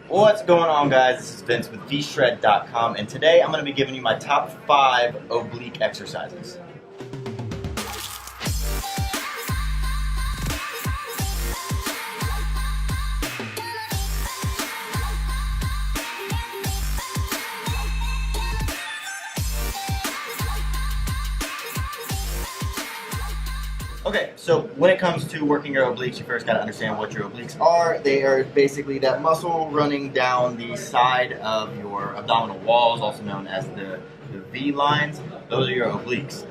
What's going on, guys? This is Vince with vshred.com, and today I'm going to be giving you my top 5 oblique exercises. Okay, so when it comes to working your obliques, you first got to understand what your obliques are. They are basically that muscle running down the side of your abdominal walls, also known as the V lines. Those are your obliques.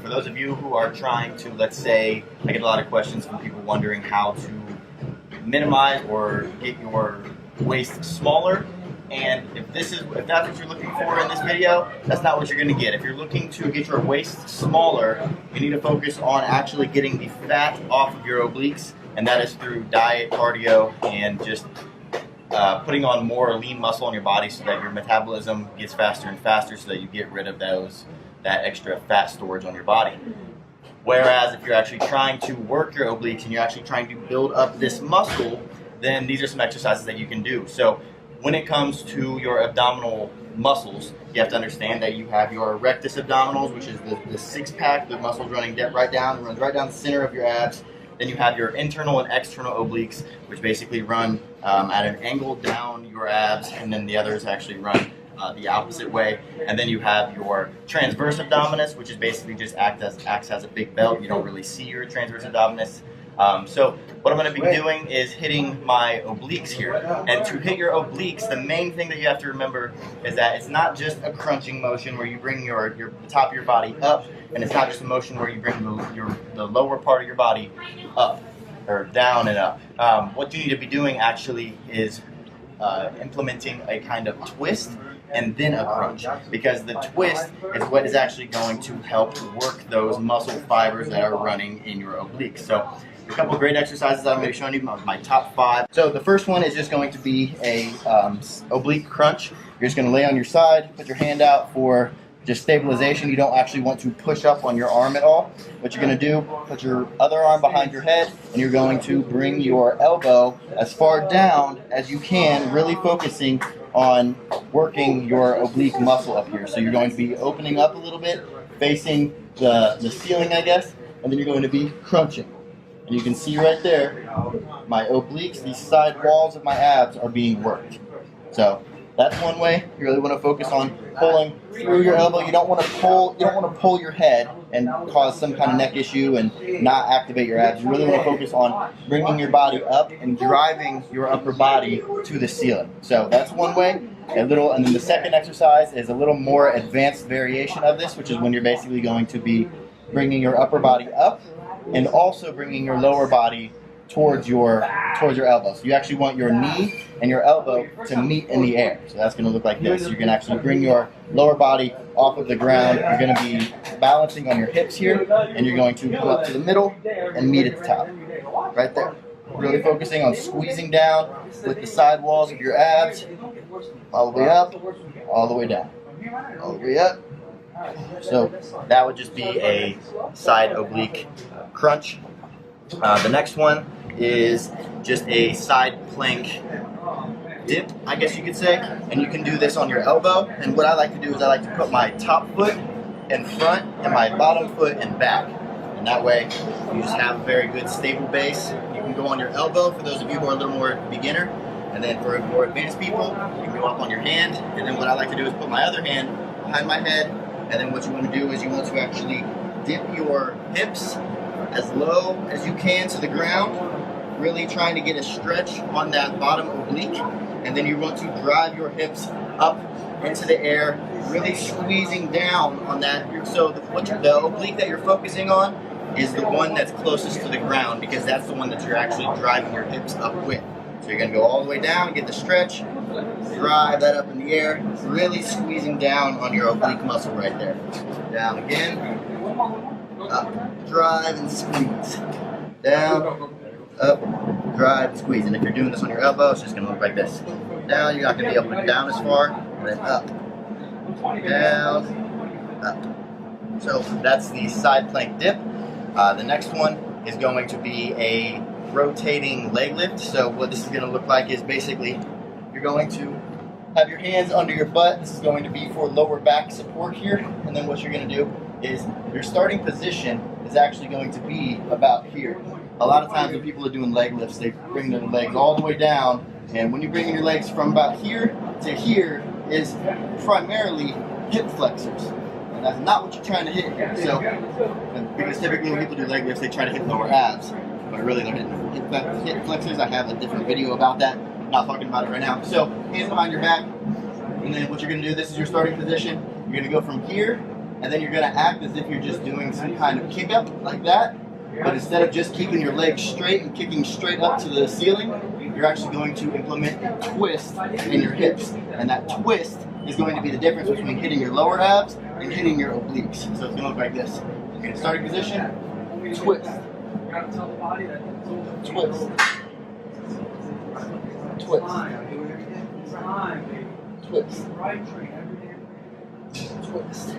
For those of you who are trying to, let's say, I get a lot of questions from people wondering how to minimize or get your waist smaller. And if that's what you're looking for in this video, that's not what you're going to get. If you're looking to get your waist smaller, you need to focus on actually getting the fat off of your obliques, and that is through diet, cardio, and just putting on more lean muscle on your body so that your metabolism gets faster and faster so that you get rid of that extra fat storage on your body. Whereas if you're actually trying to work your obliques and you're actually trying to build up this muscle, then these are some exercises that you can do. So when it comes to your abdominal muscles, you have to understand that you have your rectus abdominals, which is the six-pack, the muscles running runs right down the center of your abs. Then you have your internal and external obliques, which basically run at an angle down your abs, and then the others actually run the opposite way. And then you have your transverse abdominis, which is basically just acts as a big belt. You don't really see your transverse abdominis. So what I'm going to be doing is hitting my obliques here. And to hit your obliques, the main thing that you have to remember is that it's not just a crunching motion where you bring the top of your body up, and it's not just a motion where you bring the lower part of your body up, or down and up. What you need to be doing actually is implementing a kind of twist and then a crunch, because the twist is what is actually going to help work those muscle fibers that are running in your obliques. So a couple of great exercises I'm going to be showing you, my top 5. So the first one is just going to be a oblique crunch. You're just going to lay on your side, put your hand out for just stabilization. You don't actually want to push up on your arm at all. What you're going to do, put your other arm behind your head, and you're going to bring your elbow as far down as you can, really focusing on working your oblique muscle up here. So you're going to be opening up a little bit, facing the ceiling, I guess, and then you're going to be crunching. And you can see right there, my obliques, these side walls of my abs are being worked. So that's one way. You really want to focus on pulling through your elbow. You don't want to pull your head and cause some kind of neck issue and not activate your abs. You really want to focus on bringing your body up and driving your upper body to the ceiling. So that's one way. And then the second exercise is a little more advanced variation of this, which is when you're basically going to be bringing your upper body up and also bringing your lower body towards your elbow. So you actually want your knee and your elbow to meet in the air. So that's going to look like this. You can actually bring your lower body off of the ground. You're going to be balancing on your hips here, and you're going to come up to the middle and meet at the top. Right there. Really focusing on squeezing down with the side walls of your abs, all the way up, all the way down, all the way up. So that would just be a side oblique crunch. The next one is just a side plank dip, I guess you could say, and you can do this on your elbow. And what I like to do is I like to put my top foot in front and my bottom foot in back, and that way you just have a very good stable base. You can go on your elbow for those of you who are a little more beginner, and then for more advanced people you can go up on your hand. And then what I like to do is put my other hand behind my head, and then what you want to do is you want to actually dip your hips as low as you can to the ground, really trying to get a stretch on that bottom oblique, and then you want to drive your hips up into the air, really squeezing down on that. So the oblique that you're focusing on is the one that's closest to the ground, because that's the one that you're actually driving your hips up with. So you're going to go all the way down, get the stretch, drive that up in the air, really squeezing down on your oblique muscle right there. Down again, up, drive and squeeze. Down, up, drive and squeeze. And if you're doing this on your elbow, it's just going to look like this. Down, you're not going to be able to go down as far, and then up, down, up. So that's the side plank dip. The next one is going to be a rotating leg lift. So what this is going to look like is basically you're you're going to have your hands under your butt. This is going to be for lower back support here. And then what you're going to do is your starting position is actually going to be about here. A lot of times when people are doing leg lifts, they bring their legs all the way down. And when you bring your legs from about here to here is primarily hip flexors. And that's not what you're trying to hit here. So, because typically when people do leg lifts, they try to hit lower abs. But really they're hitting hip flexors. I have a different video about that. I'm not talking about it right now. So, hands behind your back. And then what you're going to do, this is your starting position. You're going to go from here, and then you're going to act as if you're just doing some kind of kick up like that. But instead of just keeping your legs straight and kicking straight up to the ceiling, you're actually going to implement a twist in your hips. And that twist is going to be the difference between hitting your lower abs and hitting your obliques. So it's going to look like this. You're in starting position, twist. Twist. Twist. Twist. Twist.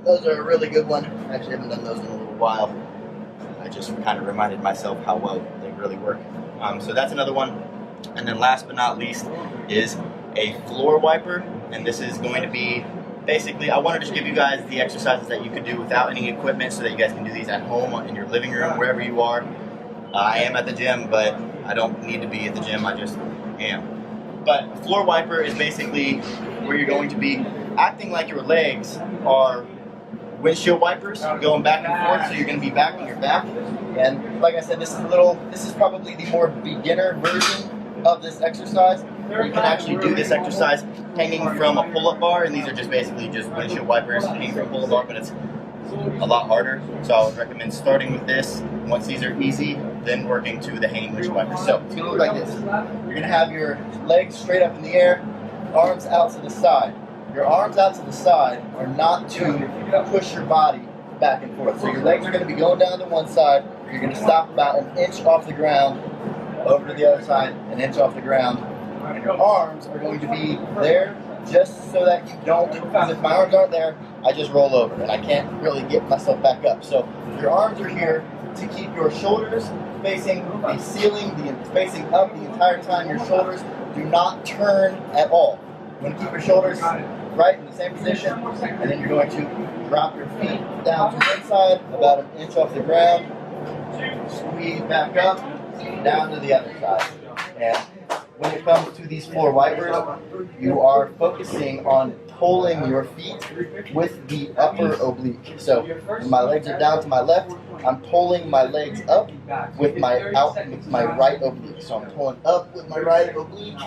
Those are a really good one. I actually haven't done those in a little while. I just kind of reminded myself how well they really work. So that's another one. And then last but not least is a floor wiper. And this is going to be basically, I wanted to just give you guys the exercises that you could do without any equipment so that you guys can do these at home, in your living room, wherever you are. I am at the gym, but I don't need to be at the gym, I just am. But a floor wiper is basically where you're going to be acting like your legs are windshield wipers going back and forth, so you're going to be back on your back. And like I said, this is probably the more beginner version of this exercise. You can actually do this exercise hanging from a pull-up bar, and these are just basically just windshield wipers hanging from a pull-up bar, but it's a lot harder. So I would recommend starting with this. Once these are easy, then working to the hanging windshield wipers. So it's going to look like this. You're going to have your legs straight up in the air, arms out to the side. Your arms out to the side are not to push your body back and forth. So your legs are going to be going down to one side. You're going to stop about an inch off the ground, over to the other side, an inch off the ground. And your arms are going to be there just so that you don't, because if my arms aren't there, I just roll over and I can't really get myself back up. So your arms are here to keep your shoulders facing the ceiling, facing up the entire time. Your shoulders do not turn at all. You want to keep your shoulders right in the same position, and then you're going to drop your feet down to one side, about an inch off the ground, squeeze back up, down to the other side. And when it comes to these floor wipers, you are focusing on pulling your feet with the upper oblique. So when my legs are down to my left, I'm pulling my legs up with my right oblique. So I'm pulling up with my right oblique,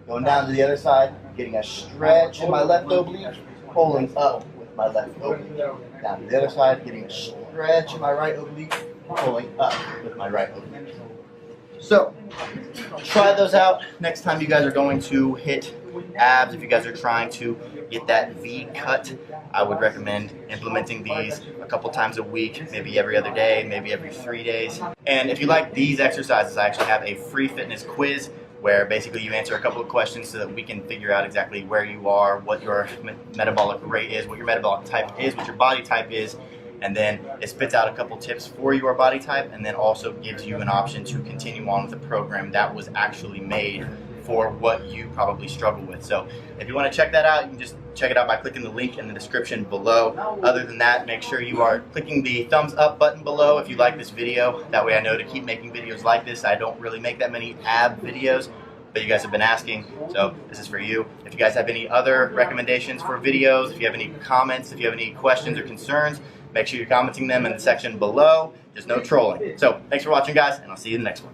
going down to the other side, getting a stretch in my left oblique, pulling up with my left oblique. Down to the other side, getting a stretch in my right oblique, pulling up with my right oblique. So, try those out next time you guys are going to hit abs. If you guys are trying to get that V cut, I would recommend implementing these a couple times a week, maybe every other day, maybe every 3 days. And if you like these exercises, I actually have a free fitness quiz where basically you answer a couple of questions so that we can figure out exactly where you are, what your metabolic rate is, what your metabolic type is, what your body type is, and then it spits out a couple tips for your body type, and then also gives you an option to continue on with the program that was actually made for what you probably struggle with. So if you want to check that out, you can just check it out by clicking the link in the description below. Other than that, make sure you are clicking the thumbs up button below if you like this video. That way I know to keep making videos like this. I don't really make that many ab videos, but you guys have been asking, so this is for you. If you guys have any other recommendations for videos, if you have any comments, if you have any questions or concerns, make sure you're commenting them in the section below. There's no trolling. So thanks for watching, guys, and I'll see you in the next one.